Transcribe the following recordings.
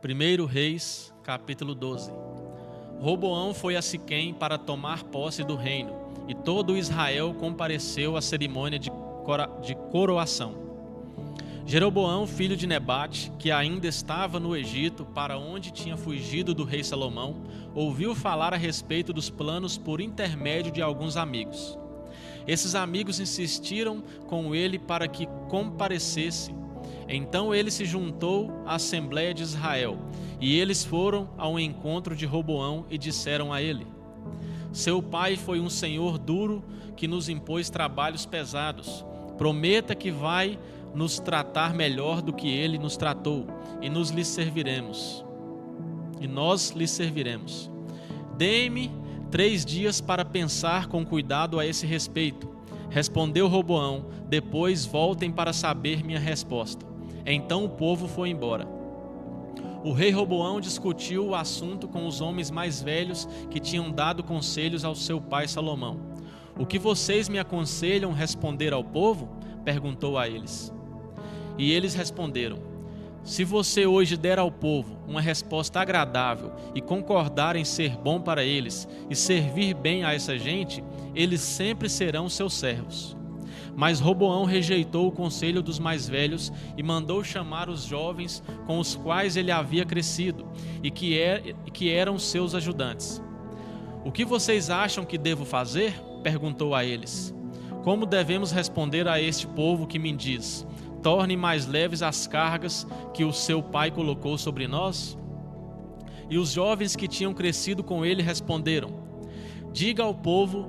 1 Reis, capítulo 12. Roboão foi a Siquém para tomar posse do reino, e todo Israel compareceu à cerimônia de coroação. Jeroboão, filho de Nebate, que ainda estava no Egito, para onde tinha fugido do rei Salomão, ouviu falar a respeito dos planos por intermédio de alguns amigos. Esses amigos insistiram com ele para que comparecesse. Então ele se juntou à Assembleia de Israel, e eles foram ao encontro de Roboão e disseram a ele: seu pai foi um senhor duro que nos impôs trabalhos pesados. Prometa que vai nos tratar melhor do que ele nos tratou, e nós lhe serviremos. Dê-me 3 dias para pensar com cuidado a esse respeito. Respondeu Roboão: depois voltem para saber minha resposta. Então o povo foi embora. O rei Roboão discutiu o assunto com os homens mais velhos que tinham dado conselhos ao seu pai Salomão. O que vocês me aconselham responder ao povo? Perguntou a eles. E eles responderam: se você hoje der ao povo uma resposta agradável e concordar em ser bom para eles e servir bem a essa gente, eles sempre serão seus servos. Mas Roboão rejeitou o conselho dos mais velhos e mandou chamar os jovens com os quais ele havia crescido e que eram seus ajudantes. O que vocês acham que devo fazer? Perguntou a eles. Como devemos responder a este povo que me diz: torne mais leves as cargas que o seu pai colocou sobre nós? E os jovens que tinham crescido com ele responderam: diga ao povo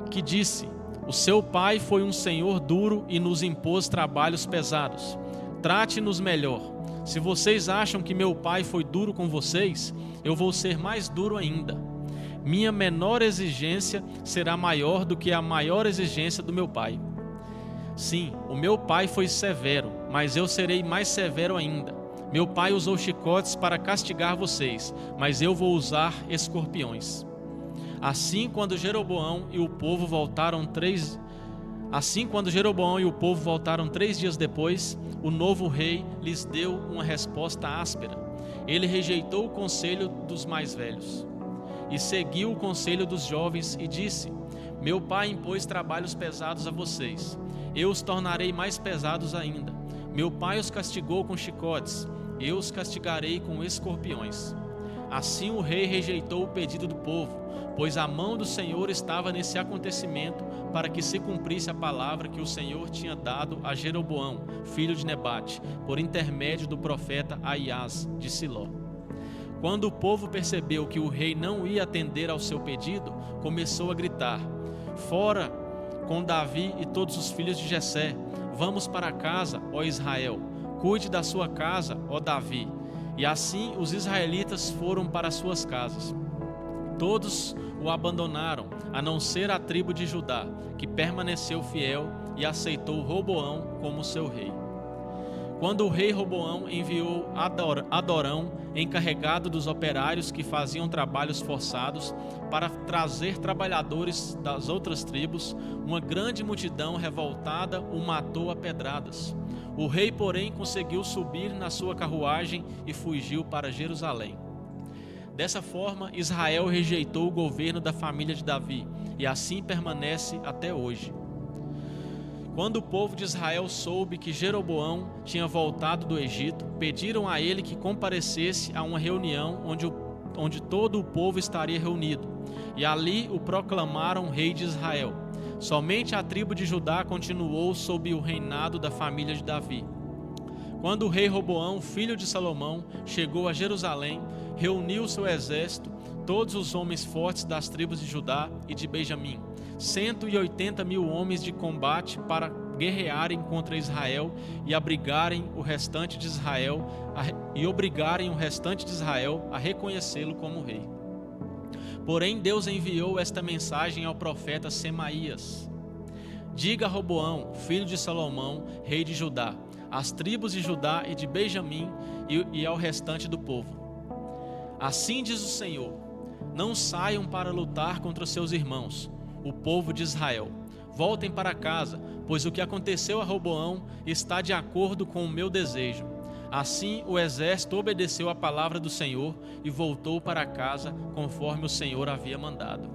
que disse: o seu pai foi um senhor duro e nos impôs trabalhos pesados. Trate-nos melhor. Se vocês acham que meu pai foi duro com vocês, eu vou ser mais duro ainda. Minha menor exigência será maior do que a maior exigência do meu pai. Sim, o meu pai foi severo, mas eu serei mais severo ainda. Meu pai usou chicotes para castigar vocês, mas eu vou usar escorpiões. Assim, quando Jeroboão e o povo voltaram 3 dias depois, o novo rei lhes deu uma resposta áspera. Ele rejeitou o conselho dos mais velhos e seguiu o conselho dos jovens e disse: meu pai impôs trabalhos pesados a vocês. Eu os tornarei mais pesados ainda. Meu pai os castigou com chicotes. Eu os castigarei com escorpiões. Assim o rei rejeitou o pedido do povo, pois a mão do Senhor estava nesse acontecimento para que se cumprisse a palavra que o Senhor tinha dado a Jeroboão, filho de Nebate, por intermédio do profeta Aias de Siló. Quando o povo percebeu que o rei não ia atender ao seu pedido, começou a gritar: fora com Davi e todos os filhos de Jessé! Vamos para casa, ó Israel! Cuide da sua casa, ó Davi! E assim os israelitas foram para suas casas. Todos o abandonaram, a não ser a tribo de Judá, que permaneceu fiel e aceitou Roboão como seu rei. Quando o rei Roboão enviou Adorão, encarregado dos operários que faziam trabalhos forçados, para trazer trabalhadores das outras tribos, uma grande multidão revoltada o matou a pedradas. O rei, porém, conseguiu subir na sua carruagem e fugiu para Jerusalém. Dessa forma, Israel rejeitou o governo da família de Davi, e assim permanece até hoje. Quando o povo de Israel soube que Jeroboão tinha voltado do Egito, pediram a ele que comparecesse a uma reunião onde todo o povo estaria reunido, e ali o proclamaram rei de Israel. Somente a tribo de Judá continuou sob o reinado da família de Davi. Quando o rei Roboão, filho de Salomão, chegou a Jerusalém, reuniu seu exército, todos os homens fortes das tribos de Judá e de Benjamim, 180.000 homens de combate para guerrearem contra Israel e obrigarem o restante de Israel a reconhecê-lo como rei. Porém, Deus enviou esta mensagem ao profeta Semaías: diga a Roboão, filho de Salomão, rei de Judá, às tribos de Judá e de Benjamim e ao restante do povo: assim diz o Senhor, não saiam para lutar contra seus irmãos, o povo de Israel. Voltem para casa, pois o que aconteceu a Roboão está de acordo com o meu desejo. Assim o exército obedeceu à palavra do Senhor e voltou para casa conforme o Senhor havia mandado.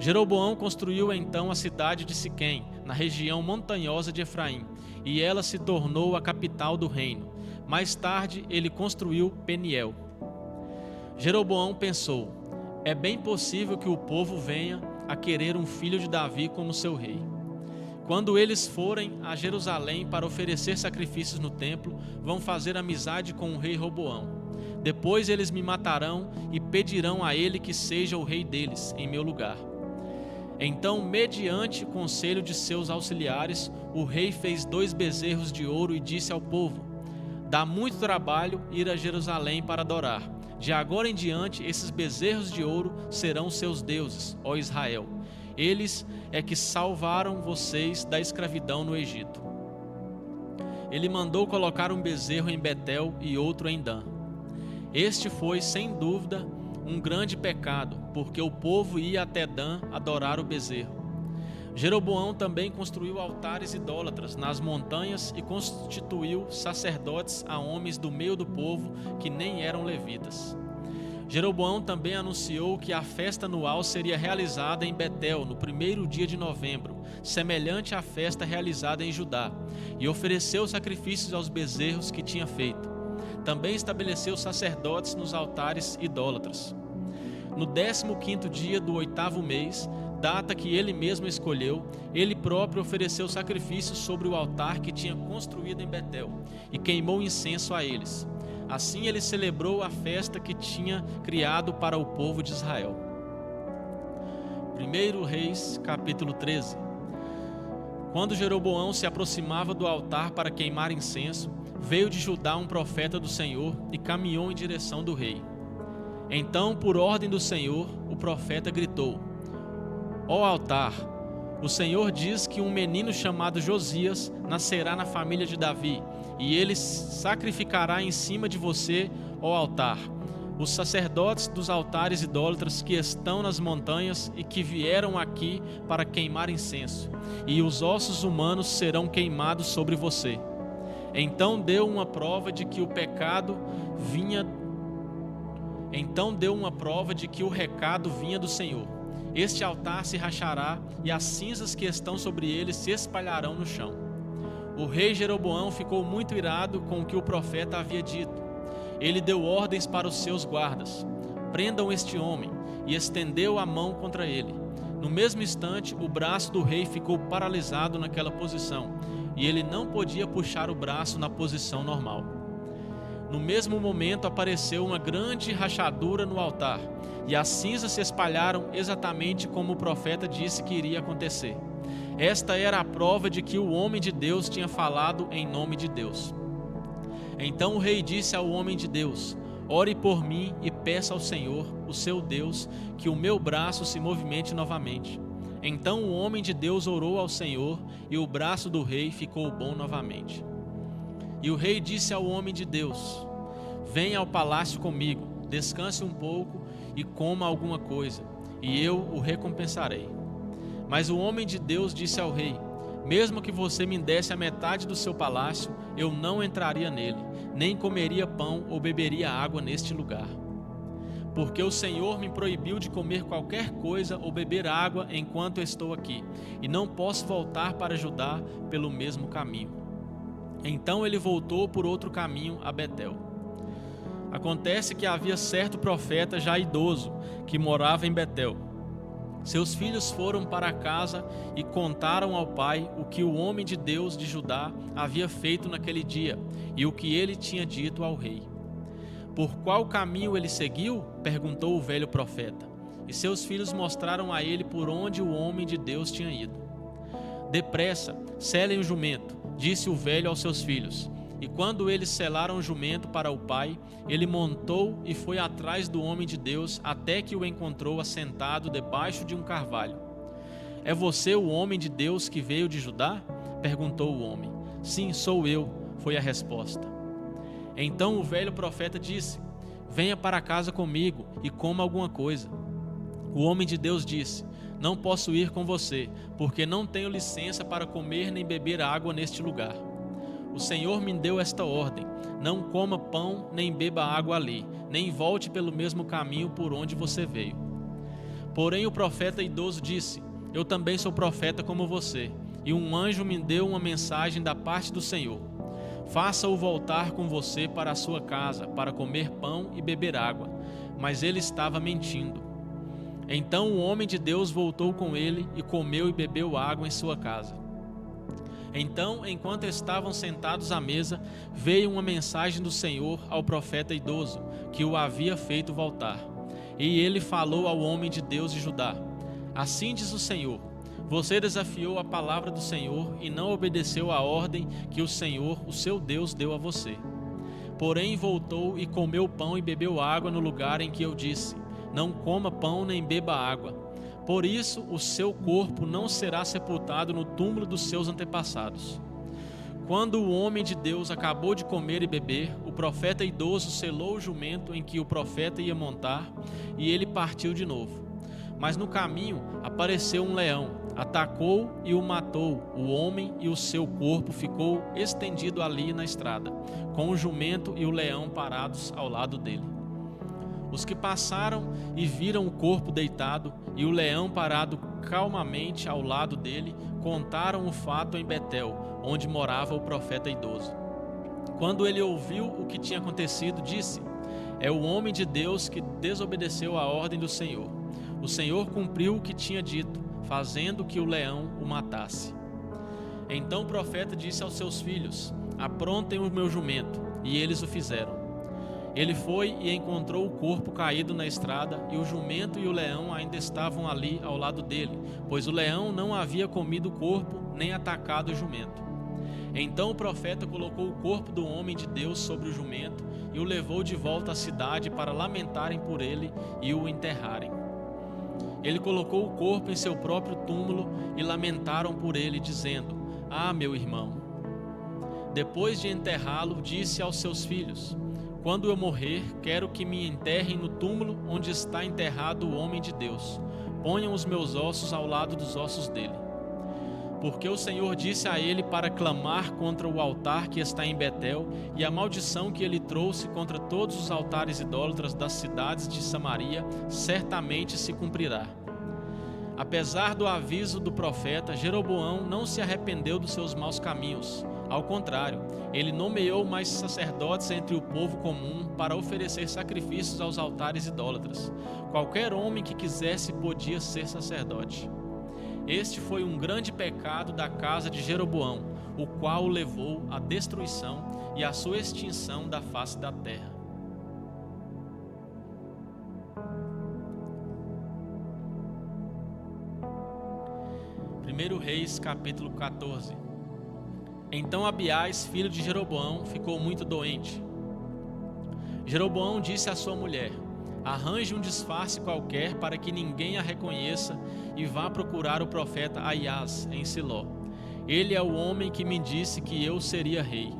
Jeroboão construiu então a cidade de Siquém, na região montanhosa de Efraim, e ela se tornou a capital do reino. Mais tarde ele construiu Peniel. Jeroboão pensou: é bem possível que o povo venha a querer um filho de Davi como seu rei. Quando eles forem a Jerusalém para oferecer sacrifícios no templo, vão fazer amizade com o rei Roboão. Depois eles me matarão e pedirão a ele que seja o rei deles, em meu lugar. Então, mediante conselho de seus auxiliares, o rei fez 2 bezerros de ouro e disse ao povo: dá muito trabalho ir a Jerusalém para adorar. De agora em diante, esses bezerros de ouro serão seus deuses, ó Israel. Eles é que salvaram vocês da escravidão no Egito. Ele mandou colocar um bezerro em Betel e outro em Dan. Este foi, sem dúvida, um grande pecado, porque o povo ia até Dan adorar o bezerro. Jeroboão também construiu altares idólatras nas montanhas e constituiu sacerdotes a homens do meio do povo que nem eram levitas. Jeroboão também anunciou que a festa anual seria realizada em Betel no 1º dia de novembro, semelhante à festa realizada em Judá, e ofereceu sacrifícios aos bezerros que tinha feito. Também estabeleceu sacerdotes nos altares idólatras. No 15º dia do 8º mês, data que ele mesmo escolheu, ele próprio ofereceu sacrifícios sobre o altar que tinha construído em Betel e queimou incenso a eles. Assim ele celebrou a festa que tinha criado para o povo de Israel. 1 Reis, capítulo 13. Quando Jeroboão se aproximava do altar para queimar incenso, veio de Judá um profeta do Senhor e caminhou em direção do rei. Então, por ordem do Senhor, o profeta gritou: ó altar, o Senhor diz que um menino chamado Josias nascerá na família de Davi, e ele sacrificará em cima de você, ó altar, os sacerdotes dos altares idólatras que estão nas montanhas e que vieram aqui para queimar incenso, e os ossos humanos serão queimados sobre você. Então deu uma prova de que o recado vinha do Senhor. Este altar se rachará e as cinzas que estão sobre ele se espalharão no chão. O rei Jeroboão ficou muito irado com o que o profeta havia dito. Ele deu ordens para os seus guardas: prendam este homem, e estendeu a mão contra ele. No mesmo instante, o braço do rei ficou paralisado naquela posição, e ele não podia puxar o braço na posição normal. No mesmo momento apareceu uma grande rachadura no altar, e as cinzas se espalharam exatamente como o profeta disse que iria acontecer. Esta era a prova de que o homem de Deus tinha falado em nome de Deus. Então o rei disse ao homem de Deus: ore por mim e peça ao Senhor, o seu Deus, que o meu braço se movimente novamente. Então o homem de Deus orou ao Senhor, e o braço do rei ficou bom novamente. E o rei disse ao homem de Deus: venha ao palácio comigo, descanse um pouco e coma alguma coisa, e eu o recompensarei. Mas o homem de Deus disse ao rei: mesmo que você me desse a metade do seu palácio, eu não entraria nele, nem comeria pão ou beberia água neste lugar. Porque o Senhor me proibiu de comer qualquer coisa ou beber água enquanto eu estou aqui, e não posso voltar para Judá pelo mesmo caminho. Então ele voltou por outro caminho a Betel. Acontece que havia certo profeta já idoso, que morava em Betel. Seus filhos foram para casa e contaram ao pai o que o homem de Deus de Judá havia feito naquele dia e o que ele tinha dito ao rei. Por qual caminho ele seguiu? Perguntou o velho profeta. E seus filhos mostraram a ele por onde o homem de Deus tinha ido. Depressa, selem o jumento, disse o velho aos seus filhos. E quando eles selaram o jumento para o pai, ele montou e foi atrás do homem de Deus até que o encontrou assentado debaixo de um carvalho. É você o homem de Deus que veio de Judá? Perguntou o homem. Sim, sou eu, foi a resposta. Então o velho profeta disse: venha para casa comigo e coma alguma coisa. O homem de Deus disse: não posso ir com você, porque não tenho licença para comer nem beber água neste lugar. o Senhor me deu esta ordem: não coma pão nem beba água ali, nem volte pelo mesmo caminho por onde você veio. Porém o profeta idoso disse: eu também sou profeta como você, e um anjo me deu uma mensagem da parte do Senhor. Faça-o voltar com você para a sua casa, para comer pão e beber água. Mas ele estava mentindo. Então o homem de Deus voltou com ele e comeu e bebeu água em sua casa. Então, enquanto estavam sentados à mesa, veio uma mensagem do Senhor ao profeta idoso, que o havia feito voltar. E ele falou ao homem de Deus de Judá: assim diz o Senhor: você desafiou a palavra do Senhor e não obedeceu à ordem que o Senhor, o seu Deus, deu a você. Porém voltou e comeu pão e bebeu água no lugar em que eu disse: não coma pão nem beba água. Por isso o seu corpo não será sepultado no túmulo dos seus antepassados. Quando o homem de Deus acabou de comer e beber, o profeta idoso selou o jumento em que o profeta ia montar, e ele partiu de novo. Mas no caminho apareceu um leão, atacou e o matou o homem, e o seu corpo ficou estendido ali na estrada, com o jumento e o leão parados ao lado dele. Os que passaram e viram o corpo deitado e o leão parado calmamente ao lado dele, contaram o fato em Betel, onde morava o profeta idoso. Quando ele ouviu o que tinha acontecido, disse: é o homem de Deus que desobedeceu à ordem do Senhor. O Senhor cumpriu o que tinha dito, fazendo que o leão o matasse. Então o profeta disse aos seus filhos: aprontem o meu jumento. E eles o fizeram. Ele foi e encontrou o corpo caído na estrada, e o jumento e o leão ainda estavam ali ao lado dele, pois o leão não havia comido o corpo nem atacado o jumento. Então o profeta colocou o corpo do homem de Deus sobre o jumento e o levou de volta à cidade para lamentarem por ele e o enterrarem. Ele colocou o corpo em seu próprio túmulo e lamentaram por ele, dizendo: ah, meu irmão. Depois de enterrá-lo, disse aos seus filhos: quando eu morrer, quero que me enterrem no túmulo onde está enterrado o homem de Deus. Ponham os meus ossos ao lado dos ossos dele. Porque o Senhor disse a ele para clamar contra o altar que está em Betel, e a maldição que ele trouxe contra todos os altares idólatras das cidades de Samaria certamente se cumprirá. Apesar do aviso do profeta, Jeroboão não se arrependeu dos seus maus caminhos. Ao contrário, ele nomeou mais sacerdotes entre o povo comum para oferecer sacrifícios aos altares idólatras. Qualquer homem que quisesse podia ser sacerdote. Este foi um grande pecado da casa de Jeroboão, o qual o levou à destruição e à sua extinção da face da terra. Primeiro Reis, capítulo 14. Então Abiás, filho de Jeroboão, ficou muito doente. Jeroboão disse à sua mulher: arranje um disfarce qualquer para que ninguém a reconheça e vá procurar o profeta Aiás em Siló. Ele é o homem que me disse que eu seria rei.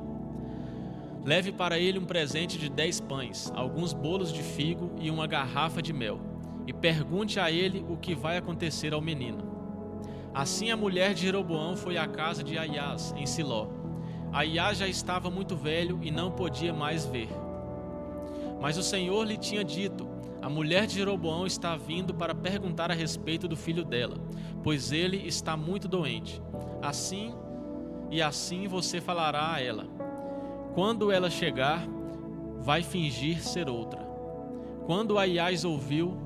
Leve para ele um presente de 10 pães, alguns bolos de figo e uma garrafa de mel, e pergunte a ele o que vai acontecer ao menino. Assim a mulher de Jeroboão foi à casa de Aiás em Siló. Aiás já estava muito velho e não podia mais ver. Mas o Senhor lhe tinha dito: a mulher de Jeroboão está vindo para perguntar a respeito do filho dela, pois ele está muito doente. Assim você falará a ela. Quando ela chegar, vai fingir ser outra. Quando Aiás ouviu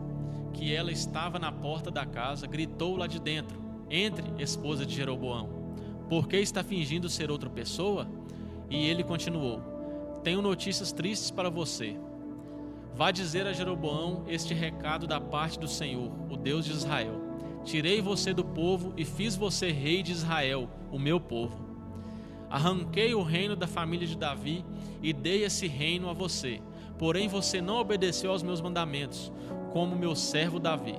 que ela estava na porta da casa, gritou lá de dentro: entre, esposa de Jeroboão, por que está fingindo ser outra pessoa? E ele continuou: tenho notícias tristes para você. Vá dizer a Jeroboão este recado da parte do Senhor, o Deus de Israel: tirei você do povo e fiz você rei de Israel, o meu povo. Arranquei o reino da família de Davi e dei esse reino a você, porém você não obedeceu aos meus mandamentos, como meu servo Davi.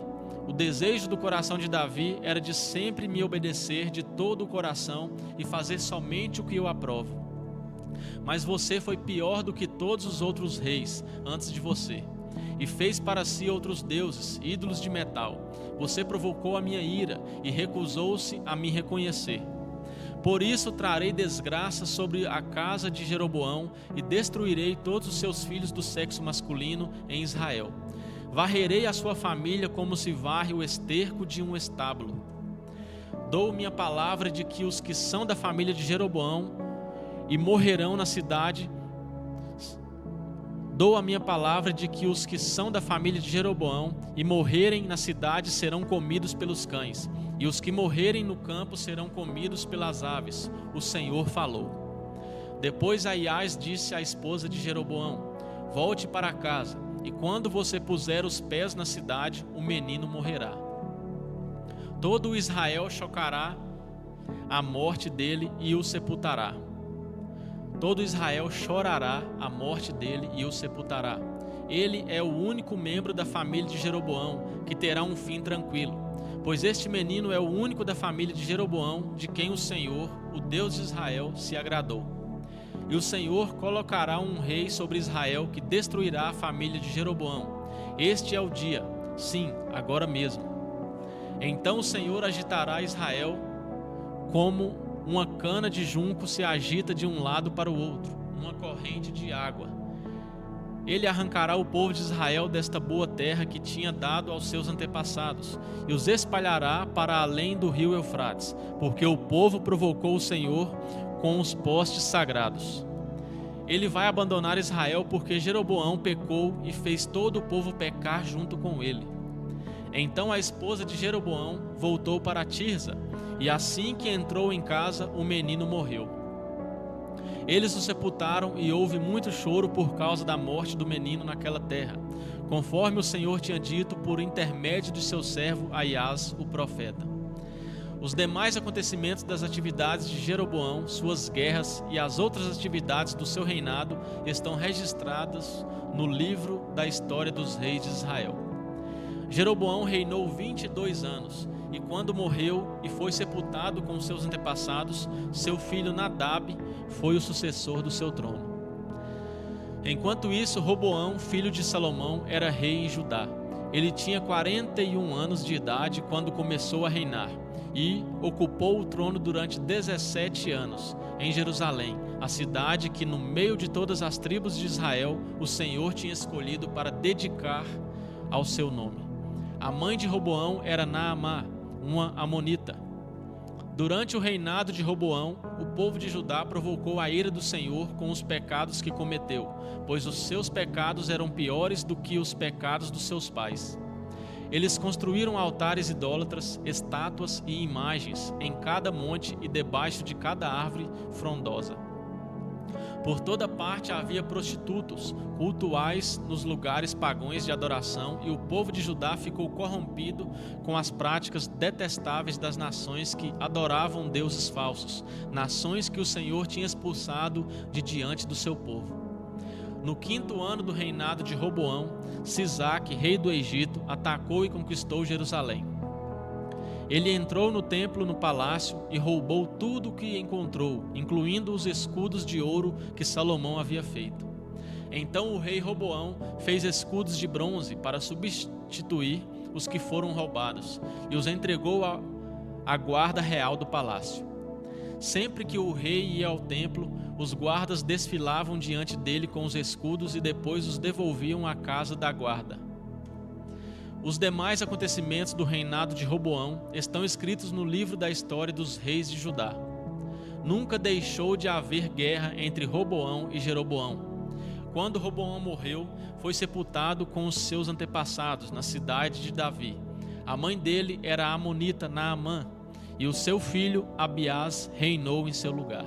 O desejo do coração de Davi era de sempre me obedecer de todo o coração e fazer somente o que eu aprovo. Mas você foi pior do que todos os outros reis antes de você, e fez para si outros deuses, ídolos de metal. Você provocou a minha ira e recusou-se a me reconhecer. Por isso trarei desgraça sobre a casa de Jeroboão e destruirei todos os seus filhos do sexo masculino em Israel. Varrerei a sua família como se varre o esterco de um estábulo. Dou minha palavra de que os que são da família de Jeroboão e morrerão na cidade, dou a minha palavra de que os que são da família de Jeroboão e morrerem na cidade serão comidos pelos cães, e os que morrerem no campo serão comidos pelas aves. O Senhor falou. Depois Aias disse à esposa de Jeroboão: volte para casa, e quando você puser os pés na cidade, o menino morrerá. Todo o Israel chocará a morte dele e o sepultará. Todo Israel chorará a morte dele e o sepultará. Ele é o único membro da família de Jeroboão que terá um fim tranquilo, pois este menino é o único da família de Jeroboão de quem o Senhor, o Deus de Israel, se agradou. E o Senhor colocará um rei sobre Israel que destruirá a família de Jeroboão. Este é o dia, sim, agora mesmo. Então o Senhor agitará Israel como uma cana de junco se agita de um lado para o outro, uma corrente de água. Ele arrancará o povo de Israel desta boa terra que tinha dado aos seus antepassados e os espalhará para além do rio Eufrates, porque o povo provocou o Senhor com os postes sagrados. Ele vai abandonar Israel porque Jeroboão pecou e fez todo o povo pecar junto com ele. Então a esposa de Jeroboão voltou para Tirza, e assim que entrou em casa, o menino morreu. Eles o sepultaram e houve muito choro por causa da morte do menino naquela terra, conforme o Senhor tinha dito por intermédio de seu servo Aias, o profeta. Os demais acontecimentos das atividades de Jeroboão, suas guerras e as outras atividades do seu reinado estão registradas no livro da história dos reis de Israel. Jeroboão reinou 22 anos, e quando morreu e foi sepultado com seus antepassados, seu filho Nadab foi o sucessor do seu trono. Enquanto isso, Roboão, filho de Salomão, era rei em Judá. Ele tinha 41 anos de idade quando começou a reinar, e ocupou o trono durante 17 anos, em Jerusalém, a cidade que no meio de todas as tribos de Israel, o Senhor tinha escolhido para dedicar ao seu nome. A mãe de Roboão era Naamá, uma amonita. Durante o reinado de Roboão, o povo de Judá provocou a ira do Senhor com os pecados que cometeu, pois os seus pecados eram piores do que os pecados dos seus pais. Eles construíram altares idólatras, estátuas e imagens em cada monte e debaixo de cada árvore frondosa. Por toda parte havia prostitutos, cultuais nos lugares pagãos de adoração, e o povo de Judá ficou corrompido com as práticas detestáveis das nações que adoravam deuses falsos, nações que o Senhor tinha expulsado de diante do seu povo. No 5º ano do reinado de Roboão, Sisaque, rei do Egito, atacou e conquistou Jerusalém. Ele entrou no templo no palácio e roubou tudo o que encontrou, incluindo os escudos de ouro que Salomão havia feito. Então o rei Roboão fez escudos de bronze para substituir os que foram roubados e os entregou à guarda real do palácio. Sempre que o rei ia ao templo, os guardas desfilavam diante dele com os escudos e depois os devolviam à casa da guarda. Os demais acontecimentos do reinado de Roboão estão escritos no livro da história dos reis de Judá. Nunca deixou de haver guerra entre Roboão e Jeroboão. Quando Roboão morreu, foi sepultado com os seus antepassados na cidade de Davi. A mãe dele era a amonita Naamã, e o seu filho Abiás reinou em seu lugar.